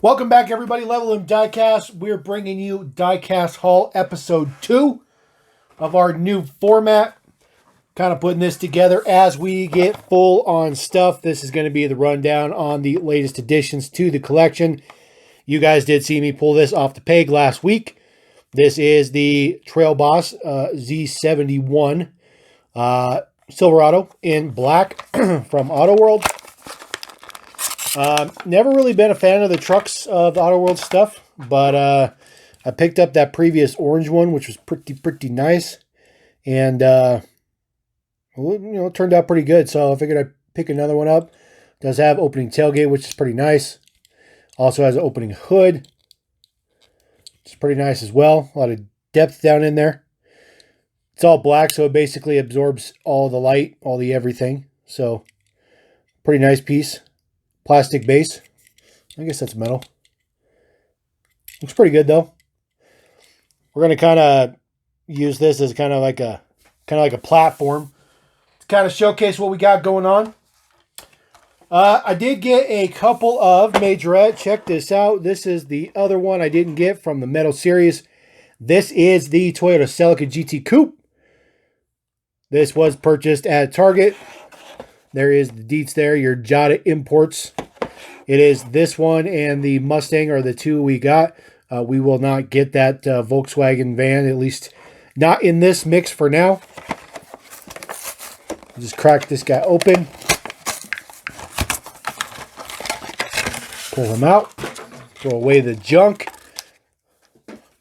Welcome back, everybody. LevelMDiecast. We're bringing you Diecast Haul Episode 2 of our new format. Kind of putting this together as we get full on stuff. This is going to be the rundown on the latest additions to the collection. You guys did see me pull this off the peg last week. This is the Trail Boss Z71 Silverado in black from Autoworld. Never really been a fan of the trucks of the Autoworld stuff, but I picked up that previous orange one, which was pretty nice, and it turned out pretty good. So I figured I'd pick another one up. It does have opening tailgate, which is pretty nice. Also has an opening hood, which is pretty nice as well. A lot of depth down in there. It's all black, so it basically absorbs all the light, all the everything. So pretty nice piece. Plastic base. I guess that's metal. Looks pretty good though. We're gonna kind of use this as kind of like a platform to kind of showcase what we got going on. I did get a couple of Majorette. Check this out. This is the other one I didn't get from the metal series. This is the Toyota Celica GT Coupe. This was purchased at Target. There is the deets there, your Jada imports. It is this one and the Mustang are the two we got. We will not get that Volkswagen van, at least not in this mix for now. Just crack this guy open. Pull him out. Throw away the junk.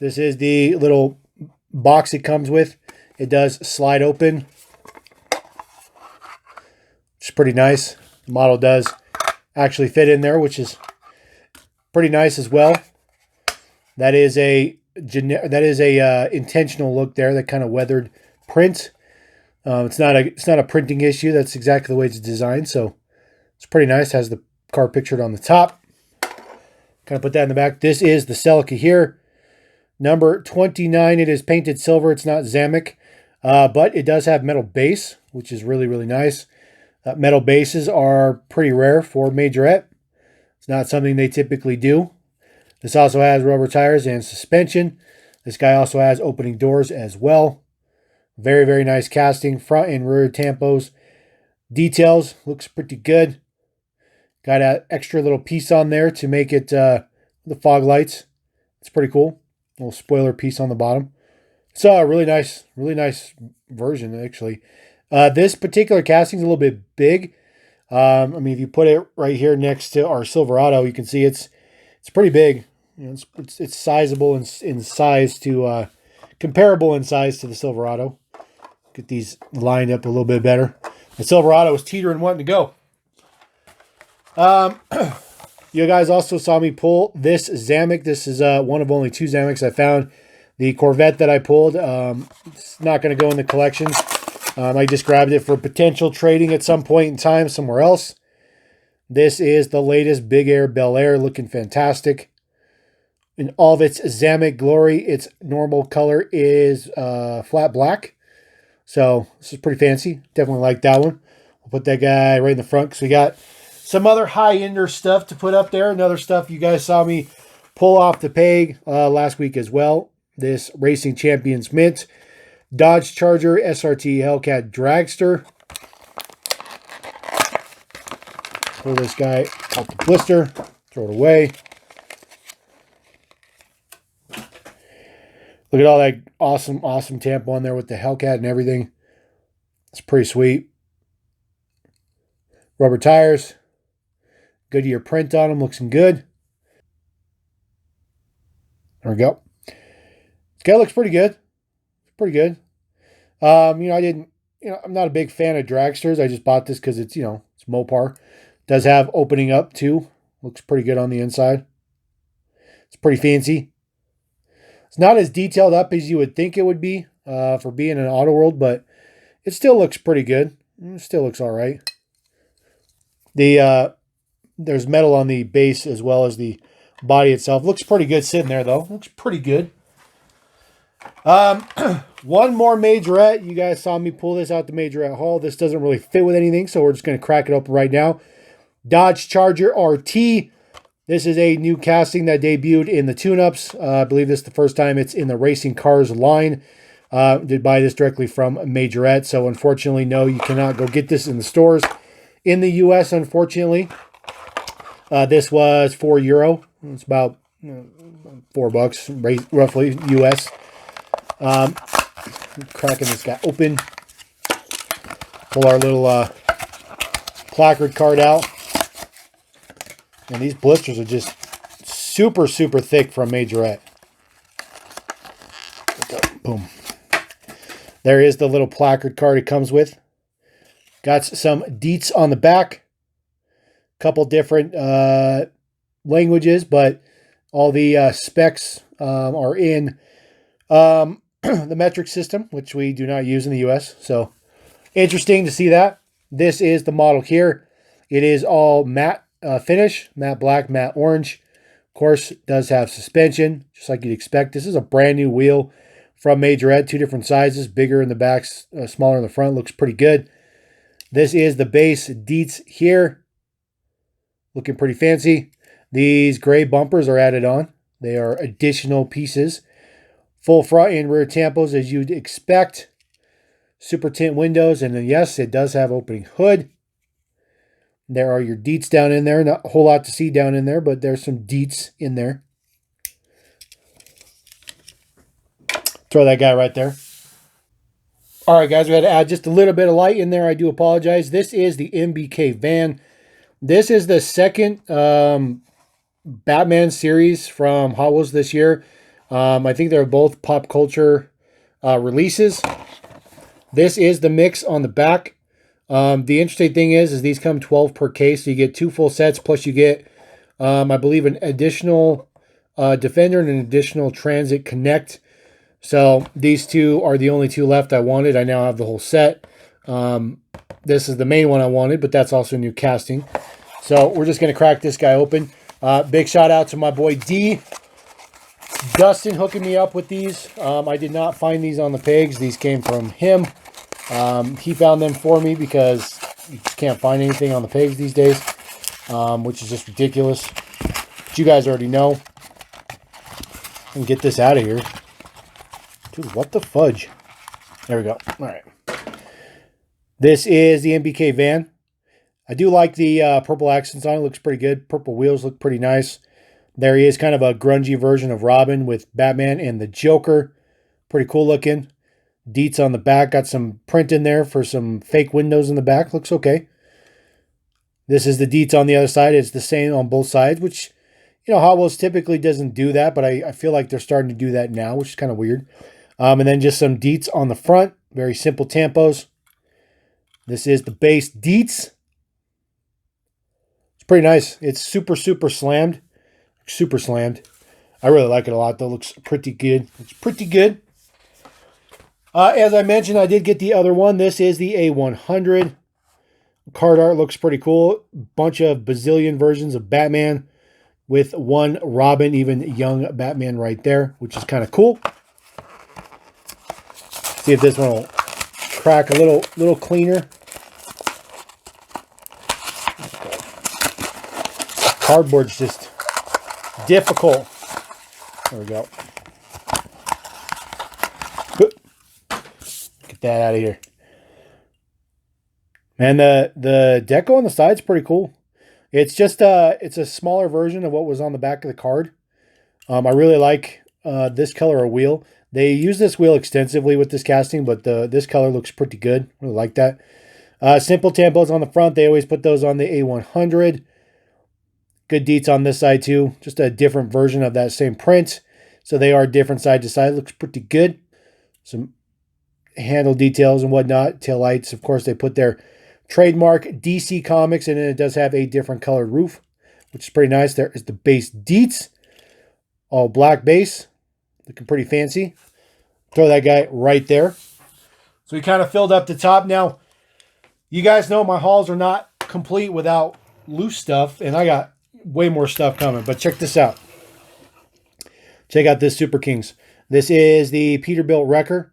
This is the little box it comes with. It does slide open. It's pretty nice. The model does actually fit in there, which is pretty nice as well. That is a intentional look there, that kind of weathered print. It's not a printing issue. That's exactly the way it's designed. So it's pretty nice. Has the car pictured on the top. Kind of put that in the back. This is the Celica here, number 29. It is painted silver. It's not Zamik, but it does have metal base, which is really nice. Metal bases are pretty rare for Majorette. It's not something they typically do. This also has rubber tires and suspension. This guy also has opening doors as well. Very nice casting. Front and rear tampos. Details. Looks pretty good. Got an extra little piece on there to make it the fog lights. It's pretty cool. Little spoiler piece on the bottom. It's a really nice version, actually. This particular casting is a little bit big. I mean, if you put it right here next to our Silverado, you can see it's pretty big. You know, it's sizable in size to comparable in size to the Silverado. Get these lined up a little bit better. The Silverado was teetering, wanting to go. You guys also saw me pull this Zamik. This is one of only two Zamiks I found. The Corvette that I pulled, it's not going to go in the collection. I just grabbed it for potential trading at some point in time somewhere else. This is the latest Big Air Bel Air, looking fantastic. In all of its Zamik glory, its normal color is flat black. So this is pretty fancy. Definitely like that one. We'll put that guy right in the front because we got some other high-ender stuff to put up there. Another stuff you guys saw me pull off the peg last week as well. This Racing Champions Mint. Dodge Charger SRT Hellcat Dragster. Pull this guy out the blister. Throw it away. Look at all that awesome tampo on there with the Hellcat and everything. It's pretty sweet. Rubber tires. Goodyear print on them. Looks good. There we go. This guy looks pretty good. Pretty good. I'm not a big fan of dragsters. I just bought this because it's Mopar. Does have opening up too. Looks pretty good on the inside. It's pretty fancy. It's not as detailed up as you would think it would be for being an Autoworld, but it still looks pretty good. It still looks all right. There's metal on the base as well as the body itself. Looks pretty good sitting there though. Looks pretty good. One more Majorette. You guys saw me pull this out the Majorette haul. This doesn't really fit with anything, so we're just going to crack it open right now. Dodge Charger RT. This is a new casting that debuted in the tune-ups. I believe this is the first time it's in the racing cars line. Did buy this directly from Majorette. So unfortunately, no, you cannot go get this in the stores. In the US, unfortunately, this was €4. It's about $4, roughly US. Cracking this guy open. Pull our little placard card out. And these blisters are just super, super thick from Majorette. Boom. There is the little placard card it comes with. Got some deets on the back. Couple different languages, but all the specs are in the metric system, which we do not use in the US. So interesting to see that. This is the model here. It is all matte finish, matte black, matte orange. Of course, it does have suspension, just like you'd expect. This is a brand new wheel from Majorette, 2 different sizes, bigger in the back, smaller in the front. Looks pretty good. This is the base deets here. Looking pretty fancy. These gray bumpers are added on. They are additional pieces. Full front and rear tampos as you'd expect. Super tint windows, and then yes, it does have opening hood. There are your deets down in there. Not a whole lot to see down in there, but there's some deets in there. Throw that guy right there. All right, guys, we had to add just a little bit of light in there. I do apologize. This is the MBK van. This is the second Batman series from Hotwheels this year. I think they're both pop culture releases. This is the mix on the back. The interesting thing is these come 12 per case. So you get 2 full sets, plus you get, I believe, an additional Defender and an additional Transit Connect. So these 2 are the only 2 left I wanted. I now have the whole set. This is the main one I wanted, but that's also a new casting. So we're just going to crack this guy open. Big shout out to my boy D. Dustin hooking me up with these. I did not find these on the pegs. These came from him. He found them for me because you just can't find anything on the pegs these days, which is just ridiculous. But you guys already know. And get this out of here. Dude, what the fudge? There we go. All right. This is the MBK van. I do like the purple accents on it. Looks pretty good. Purple wheels look pretty nice. There he is, kind of a grungy version of Robin with Batman and the Joker. Pretty cool looking. Deets on the back. Got some print in there for some fake windows in the back. Looks okay. This is the deets on the other side. It's the same on both sides, which, you know, Hot Wheels typically doesn't do that, but I feel like they're starting to do that now, which is kind of weird. And then just some deets on the front. Very simple tampos. This is the base deets. It's pretty nice. It's super, super slammed. Super slammed. I really like it a lot, though. Looks pretty good. It's pretty good. As I mentioned, I did get the other one. This is the A100. Card art looks pretty cool. Bunch of bazillion versions of Batman with one Robin, even young Batman right there, which is kind of cool. See if this one will crack a little cleaner. Cardboard's just difficult. There we go. Get that out of here. And the deco on the side's pretty cool. It's just it's a smaller version of what was on the back of the card. I really like this color of wheel. They use this wheel extensively with this casting, but this color looks pretty good. Really like that. Simple tampos on the front. They always put those on the A100. Good deets on this side too. Just a different version of that same print. So they are different side to side. Looks pretty good. Some handle details and whatnot. Tail lights. Of course, they put their trademark DC Comics, and then it does have a different colored roof, which is pretty nice. There is the base deets. All black base. Looking pretty fancy. Throw that guy right there. So we kind of filled up the top. Now, you guys know my hauls are not complete without loose stuff, and I got way more stuff coming. But check this out. Check out this Super Kings. This is the Peterbilt Wrecker.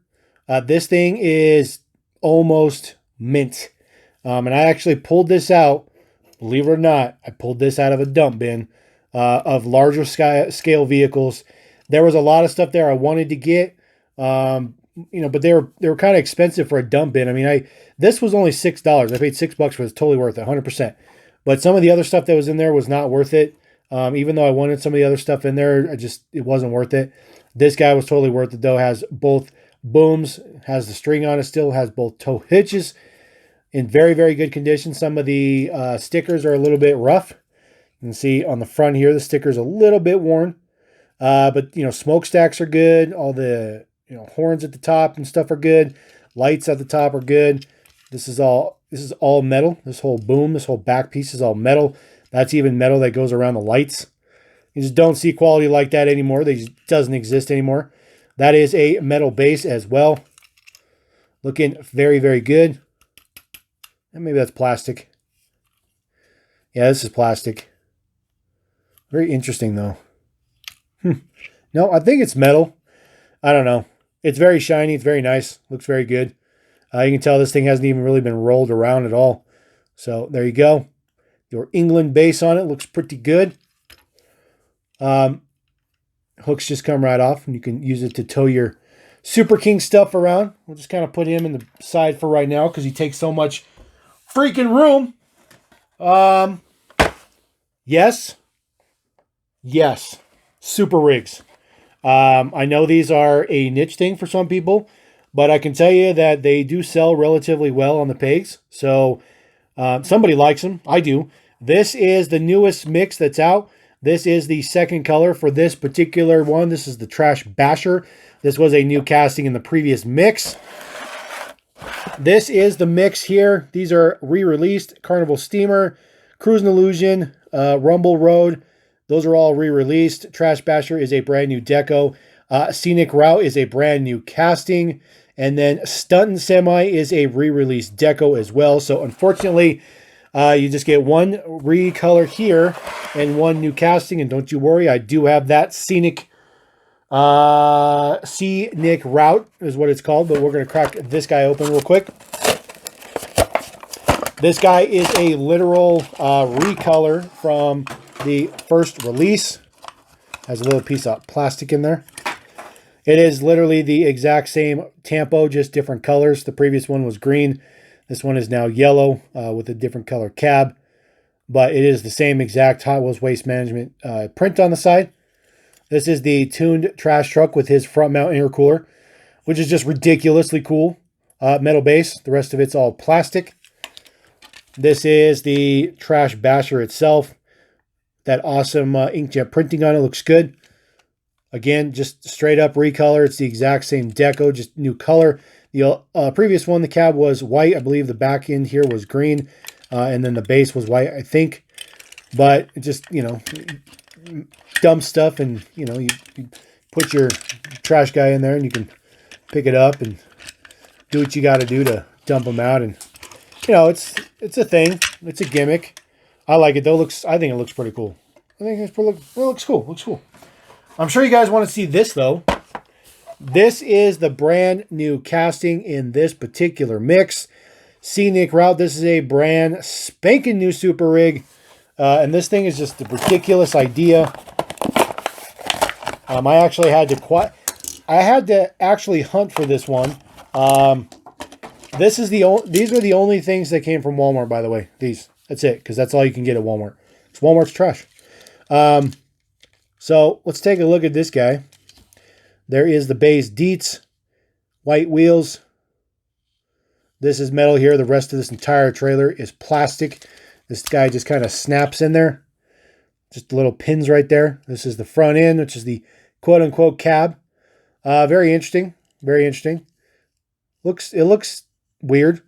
This thing is almost mint. And I actually pulled this out. Believe it or not, I pulled this out of a dump bin of larger scale vehicles. There was a lot of stuff there I wanted to get, but they were kind of expensive for a dump bin. I mean, this was only $6. I paid $6 for it. It's totally worth it, 100%. But some of the other stuff that was in there was not worth it. Even though I wanted some of the other stuff in there, it wasn't worth it. This guy was totally worth it though. Has both booms, has the string on it still, has both tow hitches in very, very good condition. Some of the stickers are a little bit rough. You can see on the front here, the sticker's a little bit worn. But smokestacks are good. All the horns at the top and stuff are good. Lights at the top are good. This is all metal. This whole boom, this whole back piece is all metal. That's even metal that goes around the lights. You just don't see quality like that anymore. They just doesn't exist anymore. That is a metal base as well. Looking very, very good. And maybe that's plastic. Yeah, this is plastic. Very interesting though. No, I think it's metal. I don't know. It's very shiny. It's very nice. Looks very good. You can tell this thing hasn't even really been rolled around at all. So there you go. Your England base on it looks pretty good. Hooks just come right off, and you can use it to tow your Super King stuff around. We'll just kind of put him in the side for right now because he takes so much freaking room. Yes. Super rigs. I know these are a niche thing for some people, but I can tell you that they do sell relatively well on the pegs. So somebody likes them. I do. This is the newest mix that's out. This is the second color for this particular one. This is the Trash Basher. This was a new casting in the previous mix. This is the mix here. These are re-released. Carnival Steamer, Cruising Illusion, Rumble Road. Those are all re-released. Trash Basher is a brand new deco. Scenic Route is a brand new casting. And then Stuntin' Semi is a re-released deco as well. So unfortunately, you just get one recolor here and one new casting. And don't you worry, I do have that Scenic Route is what it's called. But we're going to crack this guy open real quick. This guy is a literal recolor from the first release. Has a little piece of plastic in there. It is literally the exact same tampo, just different colors. The previous one was green. This one is now yellow with a different color cab. But it is the same exact Hot Wheels Waste Management print on the side. This is the tuned trash truck with his front mount intercooler, which is just ridiculously cool. Metal base. The rest of it's all plastic. This is the Trash Basher itself. That awesome inkjet printing on it looks good. Again, just straight up recolor. It's the exact same deco, just new color. The previous one, the cab was white. I believe the back end here was green. And then the base was white, I think. But it just, dumb stuff. And, you put your trash guy in there and you can pick it up and do what you got to do to dump them out. And, it's a thing. It's a gimmick. I like it though. I think it looks pretty cool. I think it looks cool. Looks cool. I'm sure you guys want to see this though. This is the brand new casting in this particular mix. Scenic Route. This is a brand spanking new super rig. And this thing is just a ridiculous idea. I had to actually hunt for this one. These are the only things that came from Walmart, by the way. That's it, because that's all you can get at Walmart. It's Walmart's trash. So let's take a look at this guy. There is the base Dietz, white wheels. This is metal here. The rest of this entire trailer is plastic. This guy just kind of snaps in there. Just little pins right there. This is the front end, which is the quote-unquote cab. Very interesting. Very interesting. It looks weird.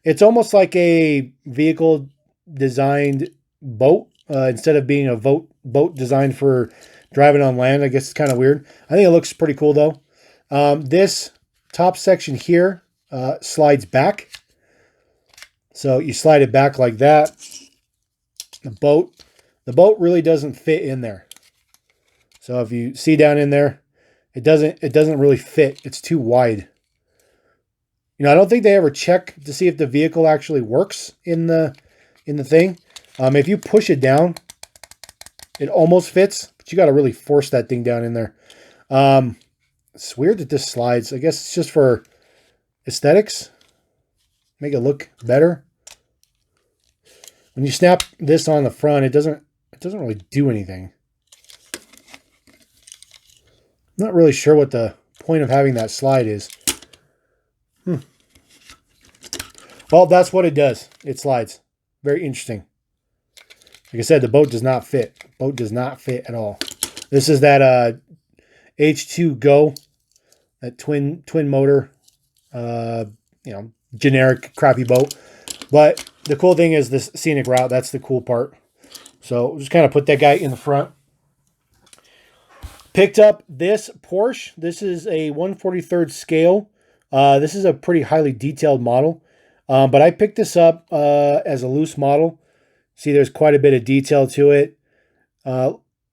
It's almost like a vehicle designed boat instead of being a boat designed for driving on land. I guess it's kind of weird. I think it looks pretty cool though. This top section here slides back. So you slide it back like that. The boat really doesn't fit in there. So if you see down in there, it doesn't really fit. It's too wide. I don't think they ever check to see if the vehicle actually works in the thing. If you push it down, It almost fits, but you got to really force that thing down in there. It's weird that this slides. I guess it's just for aesthetics. Make it look better. When you snap this on the front, it doesn't really do anything. I'm not really sure what the point of having that slide is. Well, that's what it does. It slides. Very interesting. Like I said, the boat does not fit. Boat does not fit at all. This is that H2 Go, that twin motor, generic crappy boat. But the cool thing is this Scenic Route. That's the cool part. So we'll just kind of put that guy in the front. Picked up this Porsche. This is a 1/43rd scale. This is a pretty highly detailed model. But I picked this up as a loose model. See, there's quite a bit of detail to it.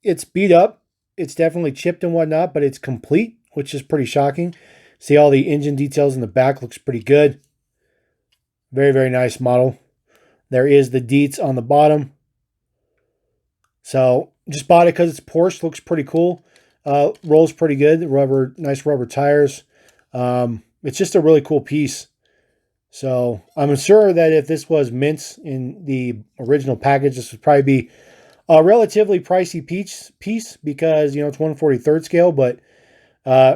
It's beat up. It's definitely chipped and whatnot, but it's complete, which is pretty shocking. See all the engine details in the back. Looks pretty good. Very, very nice model. There is the deets on the bottom. So just bought it because it's Porsche. Looks pretty cool. Rolls pretty good. Nice rubber tires. It's just a really cool piece. So I'm sure that if this was mint in the original package, this would probably be a relatively pricey piece because, it's 1/43rd scale. But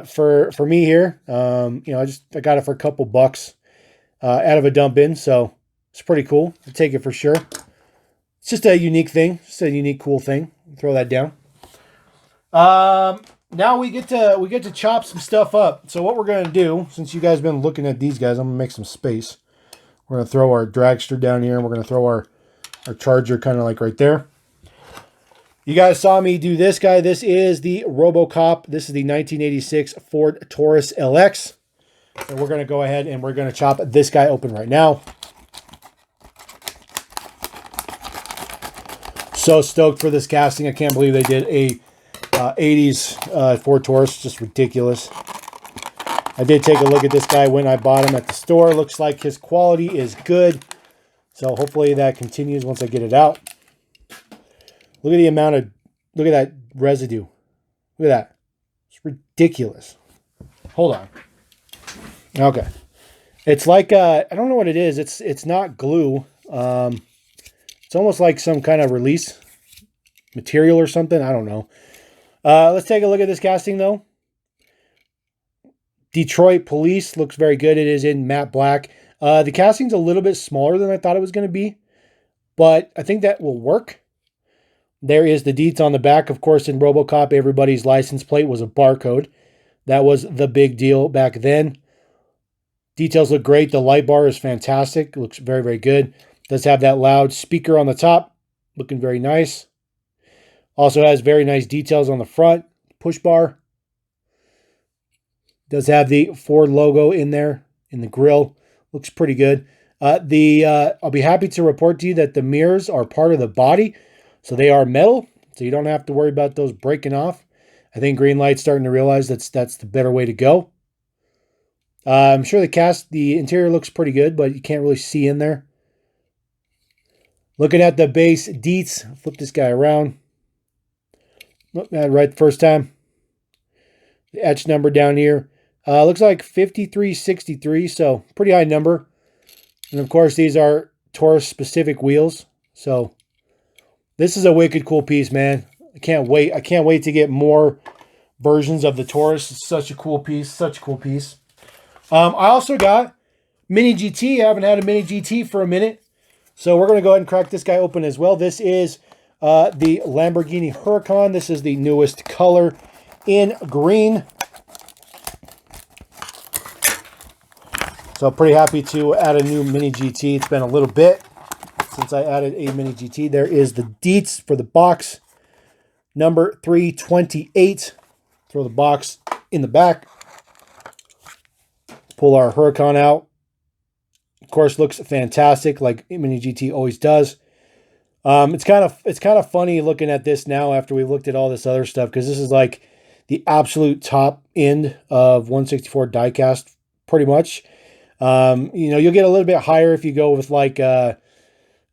for me here, I got it for a couple bucks out of a dump bin. So it's pretty cool. I'll take it for sure. It's just a unique thing. Just a unique, cool thing. Throw that down. Now we get to chop some stuff up. So what we're going to do, since you guys have been looking at these guys, I'm going to make some space. We're going to throw our dragster down here, and we're going to throw our Charger kind of like right there. You guys saw me do this guy. This is the Robocop. This is the 1986 Ford Taurus LX. So we're going to go ahead and we're going to chop this guy open right now. So stoked for this casting. I can't believe they did a 80s Ford Taurus. Just ridiculous. I did take a look at this guy when I bought him at the store. Looks like his quality is good. So hopefully that continues once I get it out. Look at that residue. Look at that. It's ridiculous. Hold on. Okay. It's like, I don't know what it is. It's not glue. It's almost like some kind of release material or something. I don't know. Let's take a look at this casting though. Detroit Police looks very good. It is in matte black. The casting's a little bit smaller than I thought it was going to be, but I think that will work. There is the deets on the back. Of course, in Robocop, everybody's license plate was a barcode. That was the big deal back then. Details look great. The light bar is fantastic. It looks very, very good. Does have that loud speaker on the top. Looking very nice. Also has very nice details on the front. Push bar. Does have the Ford logo in there in the grill. Looks pretty good. I'll be happy to report to you that the mirrors are part of the body. So they are metal. So you don't have to worry about those breaking off. I think Greenlight's starting to realize that's the better way to go. I'm sure the interior looks pretty good, but you can't really see in there. Looking at the base deets. Flip this guy around. Right the first time. The etch number down here. Looks like 5363, so pretty high number. And of course, these are Taurus specific wheels. So this is a wicked cool piece, man. I can't wait. I can't wait to get more versions of the Taurus. It's such a cool piece. Such a cool piece. I also got Mini GT. I haven't had a Mini GT for a minute. So we're going to go ahead and crack this guy open as well. This is the Lamborghini Huracan. This is the newest color in green. So pretty happy to add a new Mini GT. It's been a little bit since I added a Mini GT. There is the deets for the box. Number 328. Throw the box in the back. Pull our Huracan out. Of course, looks fantastic like Mini GT always does. It's kind of funny looking at this now after we've looked at all this other stuff, because this is like the absolute top end of 164 diecast, pretty much. You'll get a little bit higher if you go with like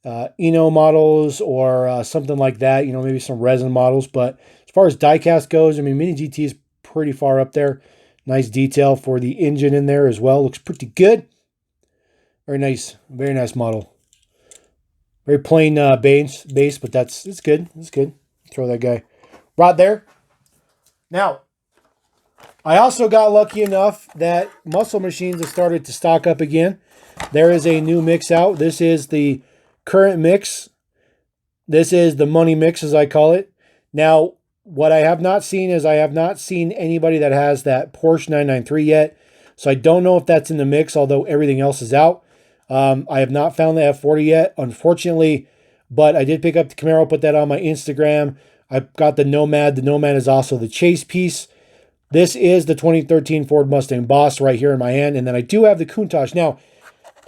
Eno models or something like that, maybe some resin models. But as far as diecast goes, I mean, Mini GT is pretty far up there. Nice detail for the engine in there as well. Looks pretty good. Very nice model. Very plain base, but it's good. It's good. Throw that guy right there. Now, I also got lucky enough that Muscle Machines have started to stock up again. There is a new mix out. This is the current mix. This is the money mix, as I call it. Now, what I have not seen is I have not seen anybody that has that Porsche 993 yet. So I don't know if that's in the mix, although everything else is out. I have not found the F40 yet, unfortunately, but I did pick up the Camaro, put that on my Instagram. I've got the Nomad. The Nomad is also the chase piece. This is the 2013 Ford Mustang Boss right here in my hand, and then I do have the Countach. Now,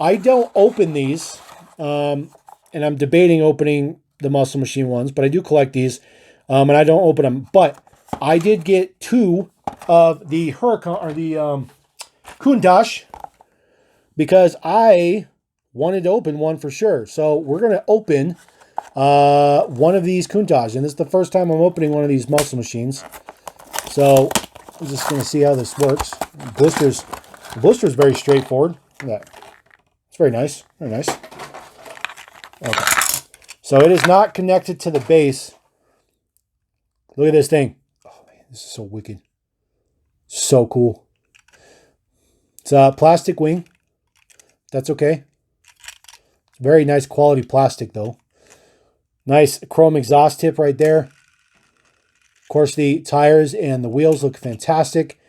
I don't open these, and I'm debating opening the Muscle Machine ones, but I do collect these, and I don't open them. But I did get 2 of the Huracan, or the Countach, because I wanted to open one for sure. So we're going to open one of these Countach, and this is the first time I'm opening one of these Muscle Machines. So I'm just going to see how this works. The blister is very straightforward. Look at that. It's very nice. Very nice. Okay. So it is not connected to the base. Look at this thing. Oh, man, this is so wicked. So cool. It's a plastic wing. That's okay. It's very nice quality plastic, though. Nice chrome exhaust tip right there. Of course, the tires and the wheels look fantastic.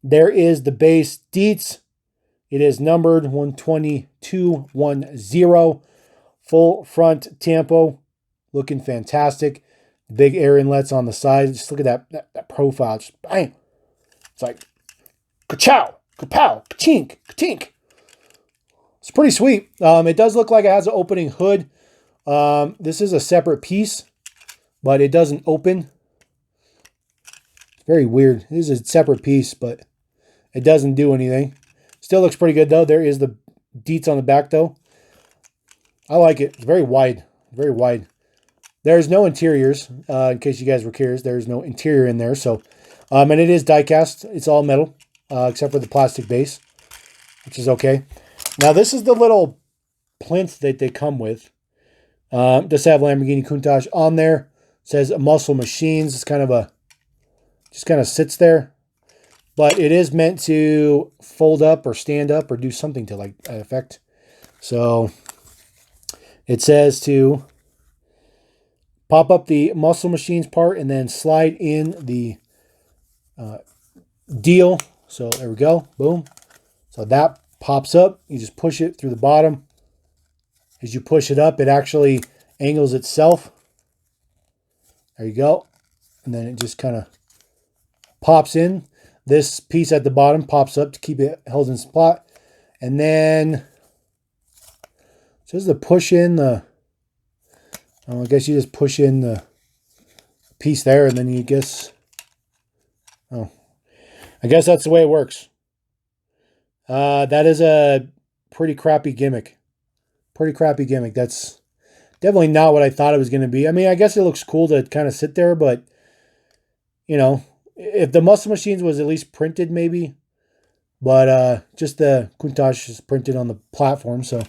There is the base Dietz. It is numbered 12210. Full front tampo. Looking fantastic. Big air inlets on the side. Just look at that profile. Just bang. It's like ka-chow, ka-pow, ka-chink, ka-tink. It's pretty sweet. It does look like it has an opening hood. This is a separate piece, but it doesn't open. It's very weird. It is a separate piece, but it doesn't do anything. Still looks pretty good, though. There is the Dietz on the back, though. I like it. It's very wide. Very wide. There's no interiors, in case you guys were curious. There's no interior in there. So, and it is die-cast. It's all metal, except for the plastic base, which is okay. Now, this is the little plinth that they come with. Does have Lamborghini Countach on there. It says Muscle Machines. It's kind of just kind of sits there. But it is meant to fold up or stand up or do something to like that effect. So it says to pop up the Muscle Machines part and then slide in the deal. So there we go. Boom. So that pops up. You just push it through the bottom. As you push it up, it actually angles itself. There you go. And then it just kind of pops in. This piece at the bottom pops up to keep it held in spot. And then it says to push in the, I guess you just push in the piece there and then you guess, I guess that's the way it works. That is a pretty crappy gimmick. That's definitely not what I thought it was going to be. I mean, I guess it looks cool to kind of sit there, but, you know, if the Muscle Machines was at least printed, maybe. But just the Countach is printed on the platform, so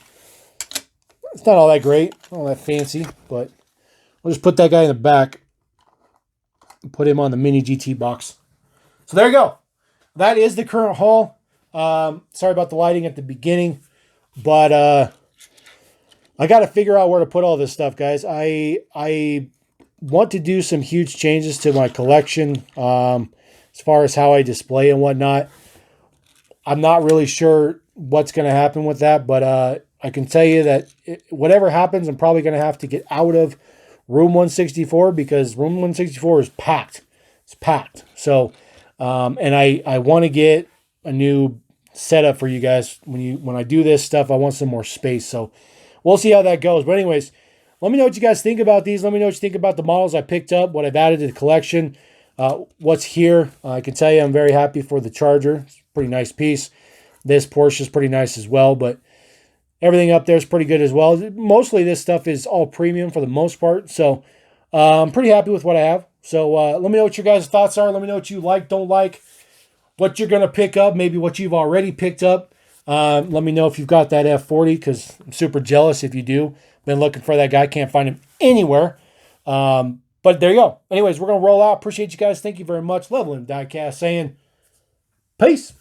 it's not all that great, not all that fancy. But we'll just put that guy in the back and put him on the Mini GT box. So there you go. That is the current haul. Sorry about the lighting at the beginning, but I got to figure out where to put all this stuff, guys. I want to do some huge changes to my collection as far as how I display and whatnot. I'm not really sure what's going to happen with that, but I can tell you that whatever happens, I'm probably going to have to get out of Room 164 because Room 164 is packed. It's packed. So, and I want to get a new setup for you guys. When I do this stuff, I want some more space. So we'll see how that goes. But anyways, let me know what you guys think about these. Let me know what you think about the models I picked up, what I've added to the collection, what's here. I can tell you I'm very happy for the Charger. It's a pretty nice piece. This Porsche is pretty nice as well. But Everything up there is pretty good as well. Mostly this stuff is all premium for the most part. So I'm pretty happy with what I have. So let me know what your guys' thoughts are. Let me know what you like, don't like, what you're going to pick up, maybe what you've already picked up. Let me know if you've got that F40 because I'm super jealous if you do. Been looking for that guy. Can't find him anywhere. But there you go. Anyways, we're going to roll out. Appreciate you guys. Thank you very much. LevelMDiecast saying peace.